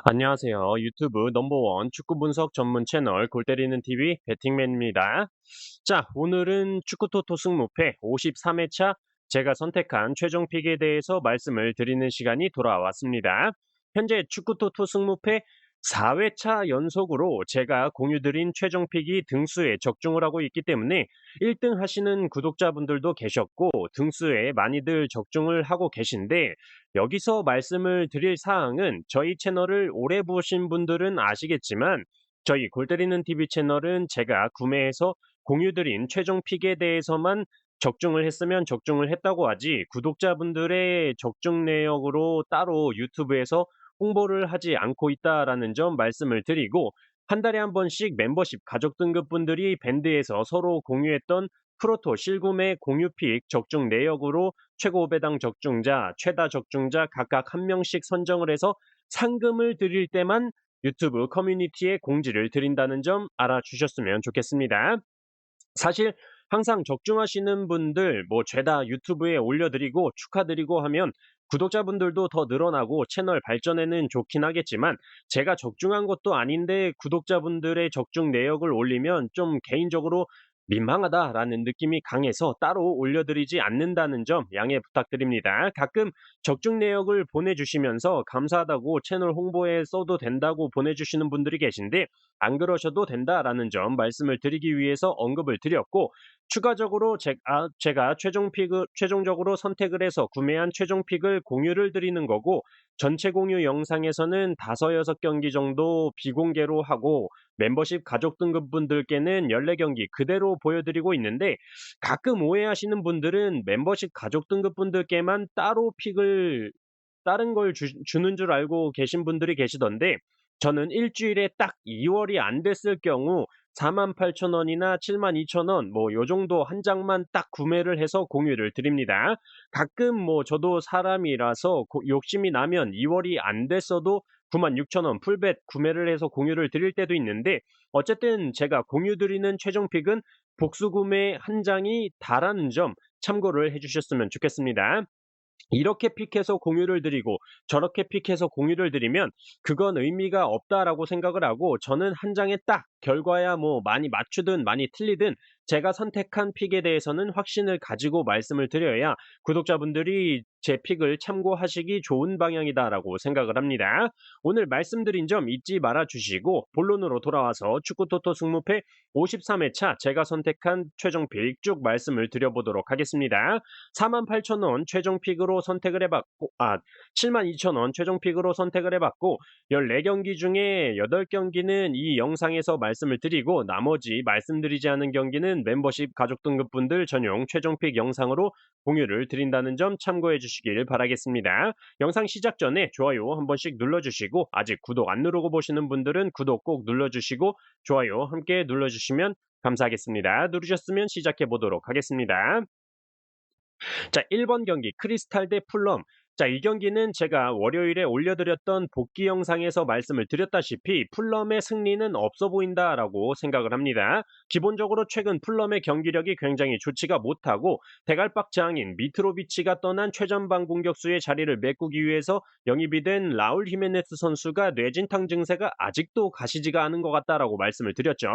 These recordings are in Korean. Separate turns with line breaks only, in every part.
안녕하세요. 유튜브 넘버원 축구 분석 전문 채널 골 때리는 TV 배팅맨입니다. 자, 오늘은 축구토토 승무패 53회차 제가 선택한 최종 픽에 대해서 말씀을 드리는 시간이 돌아왔습니다. 현재 축구토토 승무패 4회차 연속으로 제가 공유드린 최종 픽이 등수에 적중을 하고 있기 때문에 1등 하시는 구독자분들도 계셨고 등수에 많이들 적중을 하고 계신데, 여기서 말씀을 드릴 사항은 저희 채널을 오래 보신 분들은 아시겠지만 저희 골 때리는 TV 채널은 제가 구매해서 공유드린 최종 픽에 대해서만 적중을 했으면 적중을 했다고 하지, 구독자분들의 적중 내역으로 따로 유튜브에서 홍보를 하지 않고 있다라는 점 말씀을 드리고, 한 달에 한 번씩 멤버십 가족 등급 분들이 밴드에서 서로 공유했던 프로토 실구매 공유픽 적중 내역으로 최고 5배당 적중자, 최다 적중자 각각 한 명씩 선정을 해서 상금을 드릴 때만 유튜브 커뮤니티에 공지를 드린다는 점 알아주셨으면 좋겠습니다. 사실 항상 적중하시는 분들 죄다 유튜브에 올려드리고 축하드리고 하면 구독자분들도 더 늘어나고 채널 발전에는 좋긴 하겠지만, 제가 적중한 것도 아닌데 구독자분들의 적중 내역을 올리면 좀 개인적으로 민망하다라는 느낌이 강해서 따로 올려드리지 않는다는 점 양해 부탁드립니다. 가끔 적중 내역을 보내주시면서 감사하다고 채널 홍보에 써도 된다고 보내주시는 분들이 계신데, 안 그러셔도 된다라는 점 말씀을 드리기 위해서 언급을 드렸고, 추가적으로 제가 최종적으로 선택을 해서 구매한 최종 픽을 공유를 드리는 거고, 전체 공유 영상에서는 5-6경기 정도 비공개로 하고 멤버십 가족 등급 분들께는 14경기 그대로 보여드리고 있는데, 가끔 오해하시는 분들은 멤버십 가족 등급 분들께만 따로 픽을 다른 걸 주는 줄 알고 계신 분들이 계시던데, 저는 일주일에 딱 2월이 안 됐을 경우 48,000원이나 72,000원 요 정도 한 장만 딱 구매를 해서 공유를 드립니다. 가끔 저도 사람이라서 욕심이 나면 2월이 안 됐어도 96,000원 풀벳 구매를 해서 공유를 드릴 때도 있는데, 어쨌든 제가 공유 드리는 최종 픽은 복수 구매 한 장이 다라는 점 참고를 해 주셨으면 좋겠습니다. 이렇게 픽해서 공유를 드리고 저렇게 픽해서 공유를 드리면 그건 의미가 없다라고 생각을 하고, 저는 한 장에 딱 결과야 많이 맞추든 많이 틀리든 제가 선택한 픽에 대해서는 확신을 가지고 말씀을 드려야 구독자분들이 제 픽을 참고하시기 좋은 방향이다라고 생각을 합니다. 오늘 말씀드린 점 잊지 말아 주시고, 본론으로 돌아와서 축구토토 승무패 53회차 제가 선택한 최종 픽 쭉 말씀을 드려보도록 하겠습니다. 48,000원 최종 픽으로 선택을 해봤고, 72,000원 최종 픽으로 선택을 해봤고, 14경기 중에 8경기는 이 영상에서 말씀을 드리고, 나머지 말씀드리지 않은 경기는 멤버십 가족 등급분들 전용 최종 픽 영상으로 공유를 드린다는 점 참고해 주시길 바라겠습니다. 영상 시작 전에 좋아요 한 번씩 눌러주시고, 아직 구독 안 누르고 보시는 분들은 구독 꼭 눌러주시고 좋아요 함께 눌러주시면 감사하겠습니다. 누르셨으면 시작해 보도록 하겠습니다. 자, 1번 경기 크리스탈 대 풀럼. 자, 이 경기는 제가 월요일에 올려드렸던 복귀 영상에서 말씀을 드렸다시피 풀럼의 승리는 없어 보인다라고 생각을 합니다. 기본적으로 최근 풀럼의 경기력이 굉장히 좋지가 못하고, 대갈박 장인 미트로비치가 떠난 최전방 공격수의 자리를 메꾸기 위해서 영입이 된 라울 히메네스 선수가 뇌진탕 증세가 아직도 가시지가 않은 것 같다라고 말씀을 드렸죠.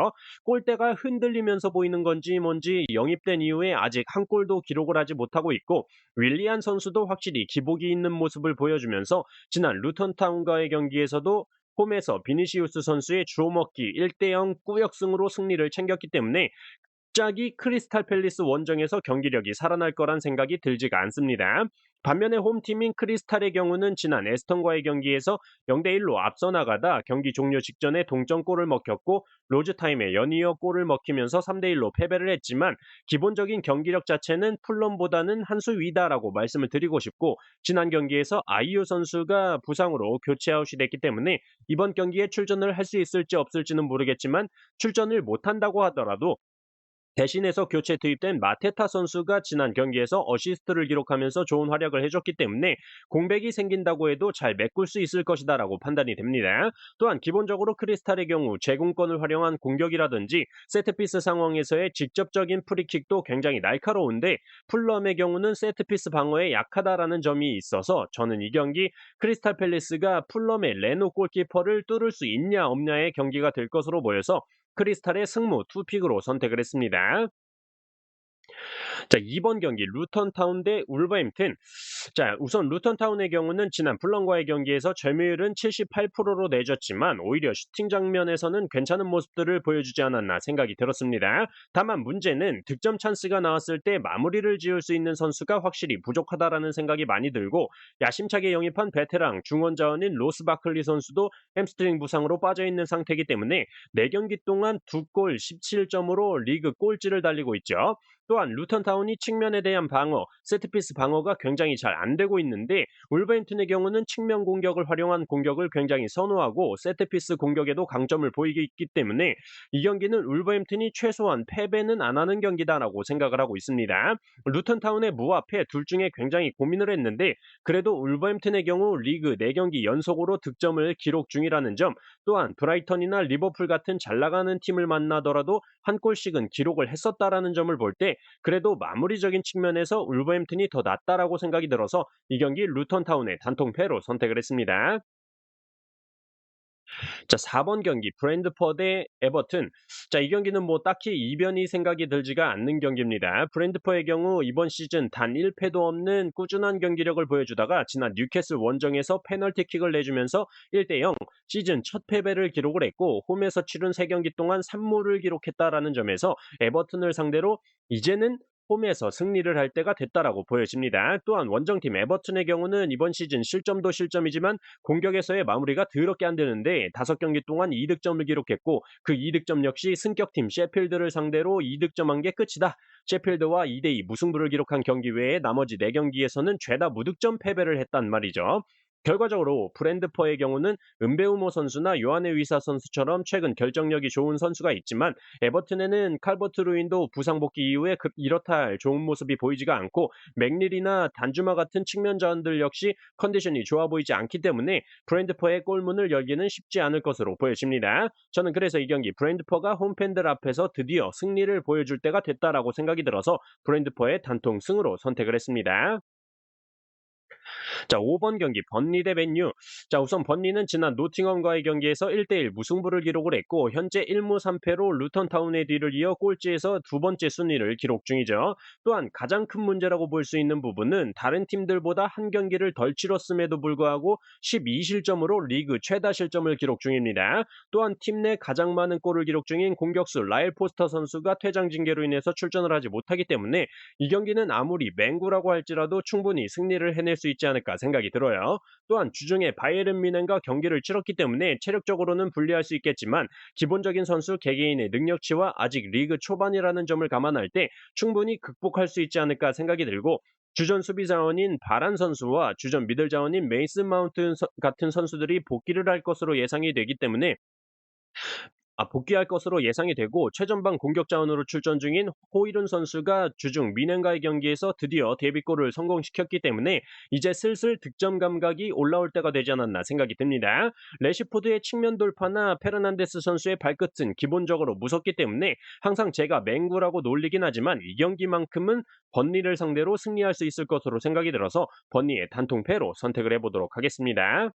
골대가 흔들리면서 보이는 건지 뭔지 영입된 이후에 아직 한 골도 기록을 하지 못하고 있고, 윌리안 선수도 확실히 기복이 있는 모습을 보여주면서 지난 루턴타운과의 경기에서도 홈에서 비니시우스 선수의 주워먹기 1대0 꾸역승으로 승리를 챙겼기 때문에 갑자기 크리스탈 팰리스 원정에서 경기력이 살아날 거란 생각이 들지가 않습니다. 반면에 홈팀인 크리스탈의 경우는 지난 에스턴과의 경기에서 0대1로 앞서 나가다 경기 종료 직전에 동점골을 먹혔고, 로즈타임에 연이어 골을 먹히면서 3대1로 패배를 했지만, 기본적인 경기력 자체는 풀럼보다는 한 수 위다라고 말씀을 드리고 싶고, 지난 경기에서 아이유 선수가 부상으로 교체 아웃이 됐기 때문에 이번 경기에 출전을 할 수 있을지 없을지는 모르겠지만, 출전을 못한다고 하더라도 대신해서 교체 투입된 마테타 선수가 지난 경기에서 어시스트를 기록하면서 좋은 활약을 해줬기 때문에 공백이 생긴다고 해도 잘 메꿀 수 있을 것이다라고 판단이 됩니다. 또한 기본적으로 크리스탈의 경우 제공권을 활용한 공격이라든지 세트피스 상황에서의 직접적인 프리킥도 굉장히 날카로운데 풀럼의 경우는 세트피스 방어에 약하다라는 점이 있어서 저는 이 경기 크리스탈 팰리스가 풀럼의 레노 골키퍼를 뚫을 수 있냐 없냐의 경기가 될 것으로 보여서 크리스탈의 승무 투픽으로 선택을 했습니다. 자, 이번 경기 루턴타운 대 울버햄튼. 자, 우선 루턴타운의 경우는 지난 불런과의 경기에서 점유율은 78%로 내줬지만 오히려 슈팅 장면에서는 괜찮은 모습들을 보여주지 않았나 생각이 들었습니다. 다만 문제는 득점 찬스가 나왔을 때 마무리를 지을 수 있는 선수가 확실히 부족하다라는 생각이 많이 들고 야심차게 영입한 베테랑 중원 자원인 로스 바클리 선수도 햄스트링 부상으로 빠져있는 상태이기 때문에 4경기 동안 2골 17점으로 리그 꼴찌를 달리고 있죠. 또한 루턴타운이 측면에 대한 방어, 세트피스 방어가 굉장히 잘 안 되고 있는데 울버햄튼의 경우는 측면 공격을 활용한 공격을 굉장히 선호하고 세트피스 공격에도 강점을 보이기 있기 때문에 이 경기는 울버햄튼이 최소한 패배는 안 하는 경기다라고 생각을 하고 있습니다. 루턴타운의 무합패 둘 중에 굉장히 고민을 했는데 그래도 울버햄튼의 경우 리그 4경기 연속으로 득점을 기록 중이라는 점, 또한 브라이턴이나 리버풀 같은 잘 나가는 팀을 만나더라도 한 골씩은 기록을 했었다라는 점을 볼 때 그래도 마무리적인 측면에서 울버햄튼이 더 낫다라고 생각이 들어서 이 경기 루턴타운의 단통패로 선택을 했습니다. 자, 4번 경기 브랜드퍼 대 에버튼. 자, 이 경기는 뭐 딱히 이변이 생각이 들지가 않는 경기입니다. 브랜드퍼의 경우 이번 시즌 단 1패도 없는 꾸준한 경기력을 보여주다가 지난 뉴캐슬 원정에서 페널티킥을 내주면서 1대0 시즌 첫 패배를 기록을 했고 홈에서 치른 3경기 동안 3무를 기록했다라는 점에서 에버튼을 상대로 이제는 홈에서 승리를 할 때가 됐다라고 보여집니다. 또한 원정팀 에버튼의 경우는 이번 시즌 실점도 실점이지만 공격에서의 마무리가 더럽게 안 되는데 5경기 동안 2득점을 기록했고 그 2득점 역시 승격팀 셰필드를 상대로 2득점한 게 끝이다. 셰필드와 2대2 무승부를 기록한 경기 외에 나머지 4경기에서는 죄다 무득점 패배를 했단 말이죠. 결과적으로 브랜드퍼의 경우는 은베우모 선수나 요하네 위사 선수처럼 최근 결정력이 좋은 선수가 있지만 에버튼에는 칼버트 루인도 부상 복귀 이후에 이렇다 할 좋은 모습이 보이지가 않고 맥릴이나 단주마 같은 측면 자원들 역시 컨디션이 좋아 보이지 않기 때문에 브랜드퍼의 골문을 열기는 쉽지 않을 것으로 보여집니다. 저는 그래서 이 경기 브랜드퍼가 홈팬들 앞에서 드디어 승리를 보여줄 때가 됐다라고 생각이 들어서 브랜드퍼의 단통 승으로 선택을 했습니다. 자, 5번 경기 번리 대 맨유. 자, 우선 번리는 지난 노팅엄과의 경기에서 1대1 무승부를 기록을 했고 현재 1무 3패로 루턴타운의 뒤를 이어 꼴찌에서 두 번째 순위를 기록 중이죠. 또한 가장 큰 문제라고 볼 수 있는 부분은 다른 팀들보다 한 경기를 덜 치렀음에도 불구하고 12실점으로 리그 최다 실점을 기록 중입니다. 또한 팀 내 가장 많은 골을 기록 중인 공격수 라일 포스터 선수가 퇴장 징계로 인해서 출전을 하지 못하기 때문에 이 경기는 아무리 맹구라고 할지라도 충분히 승리를 해낼 수 있지 않을까 생각이 들어요. 또한 주중에 바이에른 뮌헨과 경기를 치렀기 때문에 체력적으로는 불리할 수 있겠지만 기본적인 선수 개개인의 능력치와 아직 리그 초반이라는 점을 감안할 때 충분히 극복할 수 있지 않을까 생각이 들고 주전 수비 자원인 바란 선수와 주전 미들 자원인 메이슨 마운트 같은 선수들이 복귀를 할 것으로 예상이 되기 때문에 복귀할 것으로 예상이 되고 최전방 공격 자원으로 출전 중인 호이룬 선수가 주중 미넨과의 경기에서 드디어 데뷔골을 성공시켰기 때문에 이제 슬슬 득점 감각이 올라올 때가 되지 않았나 생각이 듭니다. 레시포드의 측면 돌파나 페르난데스 선수의 발끝은 기본적으로 무섭기 때문에 항상 제가 맹구라고 놀리긴 하지만 이 경기만큼은 번리를 상대로 승리할 수 있을 것으로 생각이 들어서 번리의 단통패로 선택을 해보도록 하겠습니다.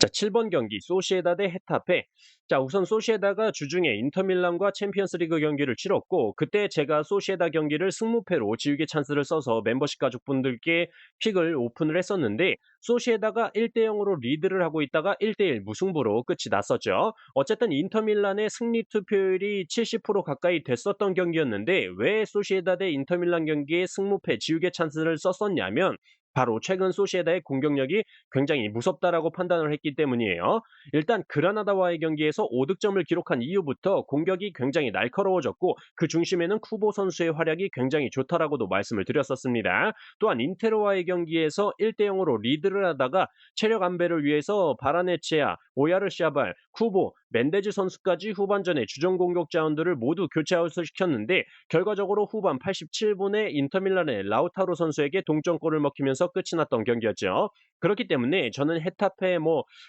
자, 7번 경기 소시에다 대 헤타페. 자, 우선 소시에다가 주중에 인터밀란과 챔피언스리그 경기를 치렀고 그때 제가 소시에다 경기를 승무패로 지우개 찬스를 써서 membership 가족분들께 픽을 오픈을 했었는데 소시에다가 1대0으로 리드를 하고 있다가 1대1 무승부로 끝이 났었죠. 어쨌든 인터밀란의 승리 투표율이 70% 가까이 됐었던 경기였는데 왜 소시에다 대 인터밀란 경기에 승무패 지우개 찬스를 썼었냐면 바로 최근 소시에다의 공격력이 굉장히 무섭다라고 판단을 했기 때문이에요. 일단 그라나다와의 경기에서 5득점을 기록한 이후부터 공격이 굉장히 날카로워졌고 그 중심에는 쿠보 선수의 활약이 굉장히 좋다라고도 말씀을 드렸었습니다. 또한 인테르와의 경기에서 1대0으로 리드를 하다가 체력 안배를 위해서 바라네치아, 오야르시아발, 쿠보, 멘데즈 선수까지 후반전에 주전 공격 자원들을 모두 교체 아웃을 시켰는데 결과적으로 후반 87분에 인터밀란의 라우타로 선수에게 동점골을 먹히면서 끝이 났던 경기였죠. 그렇기 때문에 저는 헤타페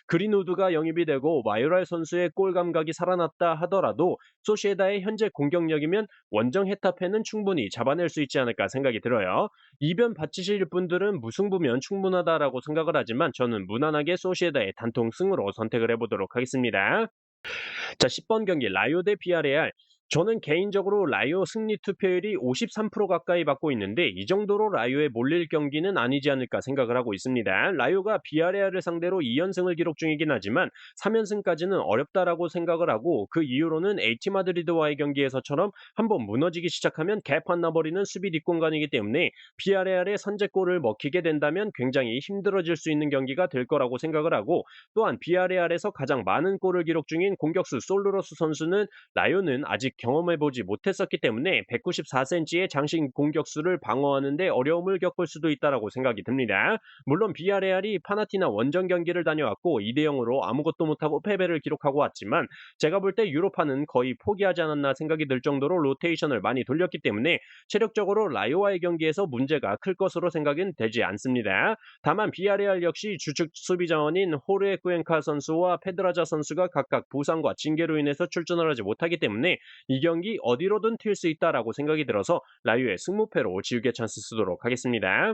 그린우드가 영입이 되고 마요랄 선수의 골 감각이 살아났다 하더라도 소시에다의 현재 공격력이면 원정 헤타페는 충분히 잡아낼 수 있지 않을까 생각이 들어요. 이변 바치실 분들은 무승부면 충분하다라고 생각을 하지만 저는 무난하게 소시에다의 단통 승으로 선택을 해보도록 하겠습니다. 자, 10번 경기 라요 대 비아레알. 저는 개인적으로 라요 승리 투표율이 53% 가까이 받고 있는데 이 정도로 라요에 몰릴 경기는 아니지 않을까 생각을 하고 있습니다. 라요가 비아레알을 상대로 2연승을 기록 중이긴 하지만 3연승까지는 어렵다라고 생각을 하고 그 이유로는 에이티 마드리드와의 경기에서처럼 한번 무너지기 시작하면 개판 나버리는 수비 뒷공간이기 때문에 비아레알의 선제골을 먹히게 된다면 굉장히 힘들어질 수 있는 경기가 될 거라고 생각을 하고 또한 비아레알에서 가장 많은 골을 기록 중인 공격수 솔루로스 선수는 라요는 아직 경험해보지 못했었기 때문에 194cm의 장신 공격수를 방어하는데 어려움을 겪을 수도 있다라고 생각이 듭니다. 물론 비아레알이 파나티나 원정 경기를 다녀왔고 2대0으로 아무것도 못하고 패배를 기록하고 왔지만 제가 볼 때 유로파는 거의 포기하지 않았나 생각이 들 정도로 로테이션을 많이 돌렸기 때문에 체력적으로 라요와의 경기에서 문제가 클 것으로 생각은 되지 않습니다. 다만 비아레알 역시 주축 수비 자원인 호르헤 쿠엔카 선수와 페드라자 선수가 각각 부상과 징계로 인해서 출전을 하지 못하기 때문에 이 경기 어디로든 튈 수 있다라고 생각이 들어서 라유의 승무패로 지우개 찬스 쓰도록 하겠습니다.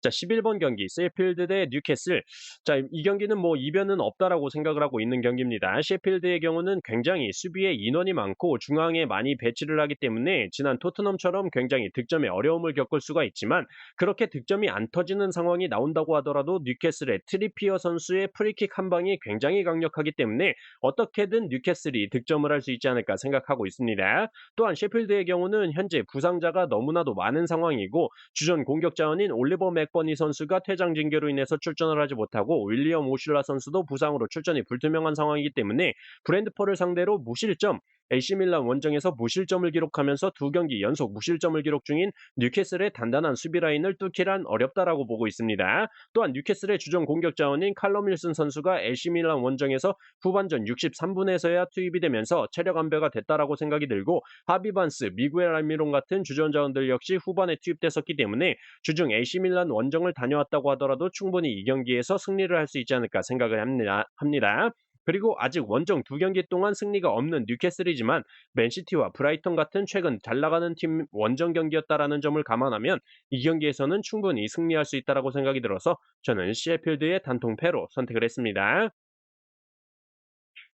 자, 11번 경기 셰필드 대 뉴캐슬. 자, 이 경기는 이변은 없다라고 생각을 하고 있는 경기입니다. 셰필드의 경우는 굉장히 수비에 인원이 많고 중앙에 많이 배치를 하기 때문에 지난 토트넘처럼 굉장히 득점에 어려움을 겪을 수가 있지만 그렇게 득점이 안 터지는 상황이 나온다고 하더라도 뉴캐슬의 트리피어 선수의 프리킥 한 방이 굉장히 강력하기 때문에 어떻게든 뉴캐슬이 득점을 할 수 있지 않을까 생각하고 있습니다. 또한 셰필드의 경우는 현재 부상자가 너무나도 많은 상황이고 주전 공격 자원인 올리버 맥버니 선수가 퇴장 징계로 인해서 출전을 하지 못하고 윌리엄 오실라 선수도 부상으로 출전이 불투명한 상황이기 때문에 브랜드퍼를 상대로 무실점, AC 밀란 원정에서 무실점을 기록하면서 두 경기 연속 무실점을 기록 중인 뉴캐슬의 단단한 수비 라인을 뚫기란 어렵다라고 보고 있습니다. 또한 뉴캐슬의 주전 공격 자원인 칼럼 윌슨 선수가 AC 밀란 원정에서 후반전 63분에서야 투입이 되면서 체력 안배가 됐다라고 생각이 들고 하비 반스, 미구엘 알미론 같은 주전 자원들 역시 후반에 투입됐었기 때문에 주중 AC 밀란 원정을 다녀왔다고 하더라도 충분히 이 경기에서 승리를 할 수 있지 않을까 생각을 합니다. 그리고 아직 원정 두 경기 동안 승리가 없는 뉴캐슬이지만 맨시티와 브라이턴 같은 최근 잘 나가는 팀 원정 경기였다라는 점을 감안하면 이 경기에서는 충분히 승리할 수 있다라고 생각이 들어서 저는 셰필드의 단통패로 선택을 했습니다.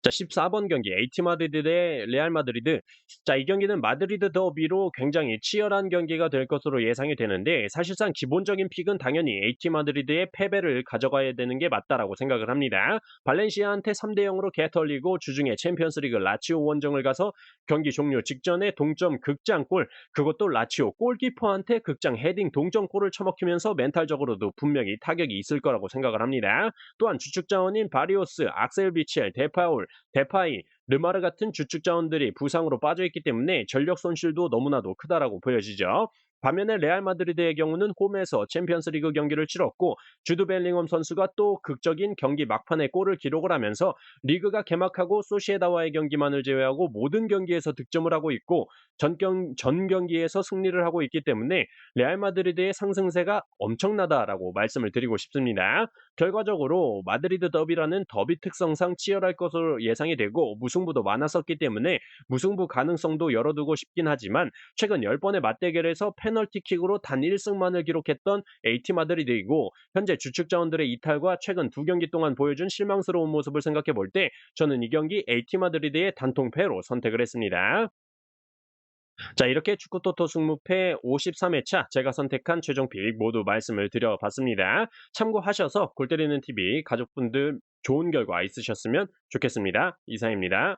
자, 14번 경기 에이티 마드리드 대 레알 마드리드. 자, 이 경기는 마드리드 더비로 굉장히 치열한 경기가 될 것으로 예상이 되는데 사실상 기본적인 픽은 당연히 에이티 마드리드의 패배를 가져가야 되는 게 맞다라고 생각을 합니다. 발렌시아한테 3대0으로 개털리고 주중에 챔피언스리그 라치오 원정을 가서 경기 종료 직전에 동점 극장골, 그것도 라치오 골키퍼한테 극장 헤딩 동점골을 쳐먹히면서 멘탈적으로도 분명히 타격이 있을 거라고 생각을 합니다. 또한 주축 자원인 바리오스, 악셀 비첼, 데파이, 르마르 같은 주축 자원들이 부상으로 빠져있기 때문에 전력 손실도 너무나도 크다라고 보여지죠. 반면에 레알 마드리드의 경우는 홈에서 챔피언스리그 경기를 치렀고 주드 벨링엄 선수가 또 극적인 경기 막판에 골을 기록을 하면서 리그가 개막하고 소시에다와의 경기만을 제외하고 모든 경기에서 득점을 하고 있고 전 경기에서 승리를 하고 있기 때문에 레알 마드리드의 상승세가 엄청나다라고 말씀을 드리고 싶습니다. 결과적으로 마드리드 더비라는 더비 특성상 치열할 것으로 예상이 되고 무승부도 많았었기 때문에 무승부 가능성도 열어두고 싶긴 하지만 최근 10번의 맞대결에서 페널티킥으로 단 1승만을 기록했던 에이티 마드리드이고 현재 주축 자원들의 이탈과 최근 두 경기 동안 보여준 실망스러운 모습을 생각해 볼 때 저는 이 경기 에이티 마드리드의 단통패로 선택을 했습니다. 자, 이렇게 축구토토 승무패 53회차 제가 선택한 최종 픽 모두 말씀을 드려봤습니다. 참고하셔서 골 때리는 TV 가족분들 좋은 결과 있으셨으면 좋겠습니다. 이상입니다.